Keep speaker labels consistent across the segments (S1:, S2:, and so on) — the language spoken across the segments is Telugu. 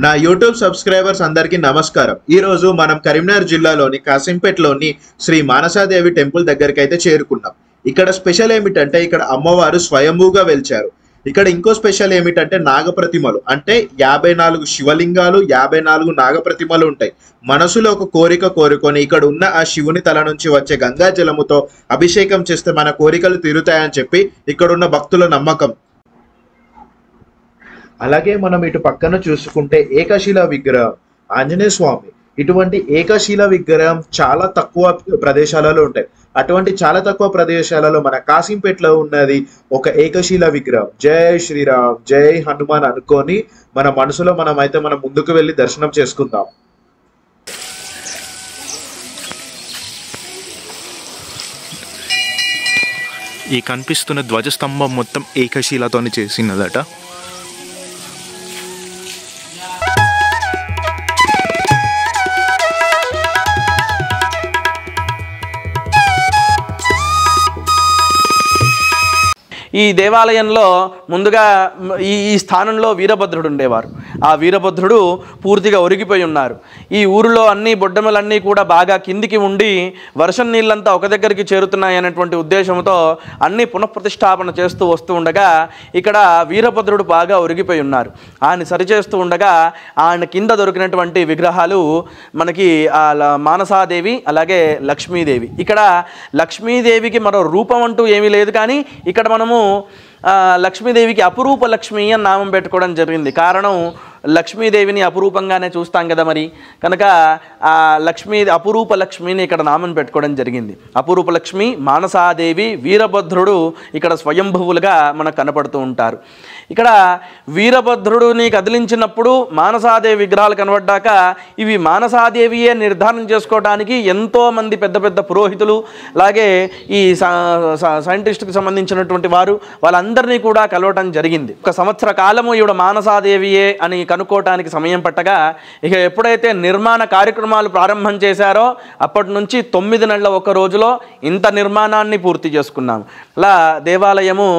S1: నా యూట్యూబ్ సబ్స్క్రైబర్స్ అందరికీ నమస్కారం. ఈ రోజు మనం కరీంనగర్ జిల్లాలోని కాసింపేటలోని శ్రీ మానసాదేవి టెంపుల్ దగ్గరికి అయితే చేరుకున్నాం. ఇక్కడ స్పెషల్ ఏమిటంటే ఇక్కడ అమ్మవారు స్వయంభూగా వెలిచారు. ఇక్కడ ఇంకో స్పెషల్ ఏమిటంటే నాగప్రతిమలు, అంటే 54 శివలింగాలు 54 నాగప్రతిమలు ఉంటాయి. మనసులో ఒక కోరిక కోరుకొని ఇక్కడ ఉన్న ఆ శివుని తల నుంచి వచ్చే గంగా జలముతో అభిషేకం చేస్తే మన కోరికలు తీరుతాయని చెప్పి ఇక్కడ ఉన్న భక్తుల నమ్మకం. అలాగే మనం ఇటు పక్కన చూసుకుంటే ఏకశిల విగ్రహం ఆంజనేయ స్వామి. ఇటువంటి ఏకశిల విగ్రహం చాలా తక్కువ ప్రదేశాలలో ఉంటాయి. అటువంటి చాలా తక్కువ ప్రదేశాలలో మన కాసింపేటలో ఉన్నది ఒక ఏకశిల విగ్రహం. జై శ్రీరామ్ జై హనుమాన్ అనుకొని మన మనసులో మనం ముందుకు వెళ్ళి దర్శనం చేసుకుందాం.
S2: ఈ కనిపిస్తున్న ధ్వజస్తంభం మొత్తం ఏకశిలతోని చేసినదట.
S3: ఈ దేవాలయంలో ముందుగా ఈ స్థానంలో వీరభద్రుడు ఉండేవారు. ఆ వీరభద్రుడు పూర్తిగా ఒరిగిపోయి ఉన్నారు. ఈ ఊరిలో అన్ని బొడ్డమలన్నీ కూడా బాగా కిందికి ఉండి వర్షం నీళ్ళంతా ఒక దగ్గరికి చేరుతున్నాయనేటువంటి ఉద్దేశంతో అన్ని పునఃప్రతిష్టాపన చేస్తూ వస్తూ ఉండగా ఇక్కడ వీరభద్రుడు బాగా ఒరిగిపోయి ఉన్నారు. ఆయన సరిచేస్తూ ఉండగా ఆయన కింద దొరికినటువంటి విగ్రహాలు మనకి మానసాదేవి అలాగే లక్ష్మీదేవి. ఇక్కడ లక్ష్మీదేవికి మరో రూపం అంటూ ఏమీ లేదు, కానీ ఇక్కడ మనము లక్ష్మీదేవికి అపురూప లక్ష్మి అని నామం పెట్టుకోవడం జరిగింది. కారణం లక్ష్మీదేవిని అపురూపంగానే చూస్తాం కదా, మరి కనుక ఆ అపురూప లక్ష్మిని ఇక్కడ నామం పెట్టుకోవడం జరిగింది. అపురూప లక్ష్మి, మానసాదేవి, వీరభద్రుడు ఇక్కడ స్వయంభువులుగా మనకు కనపడుతూ ఉంటారు. ఇక్కడ వీరభద్రుడిని కదిలించినప్పుడు మానసాదేవి విగ్రహాలు కనబడ్డాక ఇవి మానసాదేవియే నిర్ధారణ చేసుకోవడానికి ఎంతోమంది పెద్ద పెద్ద పురోహితులు అలాగే ఈ సైంటిస్ట్కి సంబంధించినటువంటి వారు వాళ్ళందరినీ కూడా కలవటం జరిగింది. ఒక సంవత్సర కాలము ఈవిడ మానసాదేవియే అని కనుక్కోవటానికి సమయం పట్టగా ఇక ఎప్పుడైతే నిర్మాణ కార్యక్రమాలు ప్రారంభం చేశారో అప్పటి నుంచి 9 నెలల ఒక రోజులో ఇంత నిర్మాణాన్ని పూర్తి చేసుకున్నాము. అలా దేవాలయము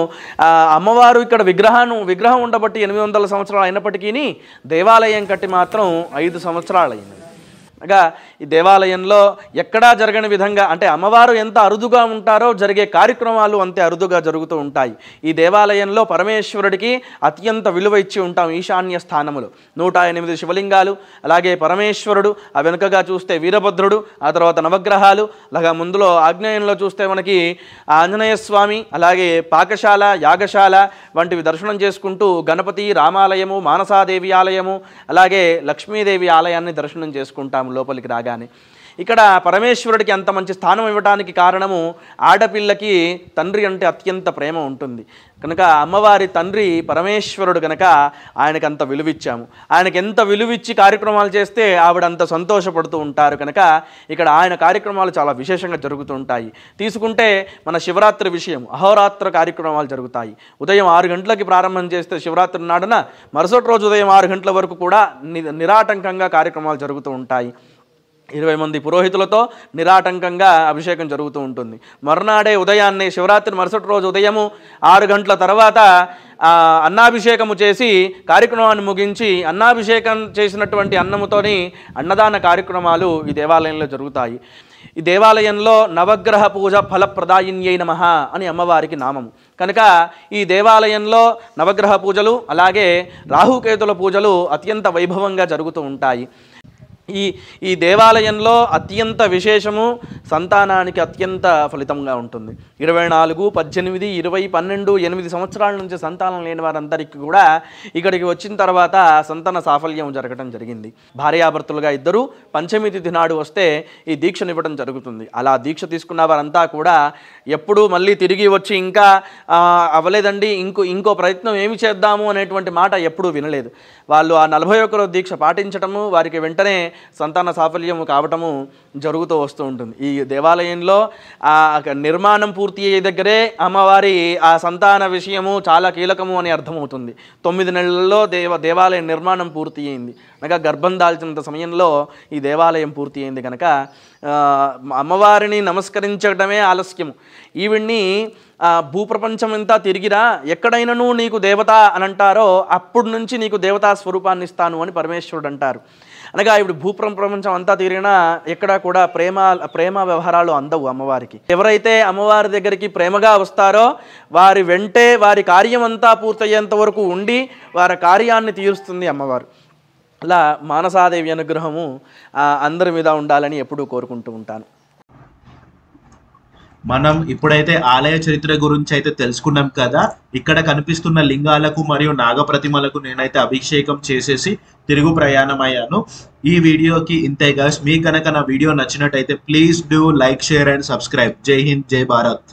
S3: అమ్మవారు ఇక్కడ విగ్రహం ఉండబట్టి 800 సంవత్సరాలు అయినప్పటికీ దేవాలయం కట్టి మాత్రం 5 సంవత్సరాలు అయింది. అనగా ఈ దేవాలయంలో ఎక్కడా జరగని విధంగా, అంటే అమ్మవారు ఎంత అరుదుగా ఉంటారో జరిగే కార్యక్రమాలు అంతే అరుదుగా జరుగుతూ ఉంటాయి. ఈ దేవాలయంలో పరమేశ్వరుడికి అత్యంత విలువ ఇచ్చి ఉంటాం. ఈశాన్య స్థానములు 108 శివలింగాలు, అలాగే పరమేశ్వరుడు, ఆ వెనుకగా చూస్తే వీరభద్రుడు, ఆ తర్వాత నవగ్రహాలు, అలాగే ముందులో ఆగ్నేయంలో చూస్తే మనకి ఆంజనేయ స్వామి, అలాగే పాకశాల, యాగశాల వంటివి దర్శనం చేసుకుంటూ గణపతి, రామాలయము, మానసాదేవి ఆలయము, అలాగే లక్ష్మీదేవి ఆలయాన్ని దర్శనం చేసుకుంటాము లోపలికి రాగానే. ఇక్కడ పరమేశ్వరుడికి అంత మంచి స్థానం ఇవ్వడానికి కారణము ఆడపిల్లకి తండ్రి అంటే అత్యంత ప్రేమ ఉంటుంది కనుక అమ్మవారి తండ్రి పరమేశ్వరుడు కనుక ఆయనకు అంత విలువిచ్చాము. ఆయనకి ఎంత విలువిచ్చి కార్యక్రమాలు చేస్తే ఆవిడంత సంతోషపడుతూ ఉంటారు కనుక ఇక్కడ ఆయన కార్యక్రమాలు చాలా విశేషంగా జరుగుతూ ఉంటాయి. తీసుకుంటే మన శివరాత్రి విషయం, అహోరాత్ర కార్యక్రమాలు జరుగుతాయి. ఉదయం 6 గంటలకి ప్రారంభం చేస్తే శివరాత్రి నాడున మరుసటి రోజు ఉదయం 6 గంటల వరకు కూడా నిరాటంకంగా కార్యక్రమాలు జరుగుతూ ఉంటాయి. 20 మంది పురోహితులతో నిరాటంకంగా అభిషేకం జరుగుతూ ఉంటుంది. మరునాడే ఉదయాన్నే శివరాత్రి మరుసటి రోజు ఉదయము 6 గంటల తర్వాత అన్నాభిషేకము చేసి కార్యక్రమాన్ని ముగించి అన్నాభిషేకం చేసినటువంటి అన్నముతోని అన్నదాన కార్యక్రమాలు ఈ దేవాలయంలో జరుగుతాయి. ఈ దేవాలయంలో నవగ్రహ పూజ ఫలప్రదాయిన్యై నమః అని అమ్మవారికి నామము కనుక ఈ దేవాలయంలో నవగ్రహ పూజలు అలాగే రాహుకేతుల పూజలు అత్యంత వైభవంగా జరుగుతూ ఉంటాయి. ఈ దేవాలయంలో అత్యంత విశేషము సంతానానికి అత్యంత ఫలితంగా ఉంటుంది. 24, 18, 20, 12, 8 సంవత్సరాల నుంచి సంతానం లేని వారందరికీ కూడా ఇక్కడికి వచ్చిన తర్వాత సంతాన సాఫల్యం జరగడం జరిగింది. భార్యాభర్తలుగా ఇద్దరు పంచమి తిథి నాడు వస్తే ఈ దీక్షను ఇవ్వడం జరుగుతుంది. అలా దీక్ష తీసుకున్న వారంతా కూడా ఎప్పుడు మళ్ళీ తిరిగి వచ్చి ఇంకా అవ్వలేదండి ఇంకో ప్రయత్నం ఏమి చేద్దాము అనేటువంటి మాట ఎప్పుడూ వినలేదు. వాళ్ళు ఆ 41వ దీక్ష పాటించటము, వారికి వెంటనే సంతాన సాఫల్యం కావటము జరుగుతూ వస్తూ ఉంటుంది. ఈ దేవాలయంలో ఆ నిర్మాణం పూర్తి అయ్యే దగ్గరే అమ్మవారి ఆ సంతాన విషయము చాలా కీలకము అని అర్థమవుతుంది. 9 నెలల్లో దేవాలయ నిర్మాణం పూర్తి అయింది, అనగా గర్భం దాల్చినంత సమయంలో ఈ దేవాలయం పూర్తి అయింది కనుక అమ్మవారిని నమస్కరించడమే ఆలస్యము. ఈవిడ్ని భూప్రపంచం అంతా తిరిగిరా, ఎక్కడైనాను నీకు దేవత అని అంటారో అప్పటి నుంచి నీకు దేవతా స్వరూపాన్ని ఇస్తాను అని పరమేశ్వరుడు అంటారు. అనగా ఇప్పుడు భూప్రపంచం అంతా తిరిగినా ఎక్కడా కూడా ప్రేమ వ్యవహారాలు అందవు అమ్మవారికి. ఎవరైతే అమ్మవారి దగ్గరికి ప్రేమగా వస్తారో వారి వెంటే వారి కార్యం అంతా పూర్తయ్యేంత వరకు ఉండి వారి కార్యాన్ని తీరుస్తుంది అమ్మవారు. అలా మానసాదేవి అనుగ్రహము అందరి మీద ఉండాలని ఎప్పుడూ కోరుకుంటూ ఉంటాను.
S1: మనం ఇప్పుడైతే ఆలయ చరిత్ర గురించి అయితే తెలుసుకున్నాం కదా. ఇక్కడ కనిపిస్తున్న లింగాలకు మరియు నాగప్రతిమలకు నేనైతే అభిషేకం చేసేసి తిరుగు ప్రయాణం అయ్యాను. ఈ వీడియోకి ఇంతే గైస్. మీకు కనుక నా వీడియో నచ్చినట్టయితే please do like, share and subscribe. జై హింద్, జై భారత్.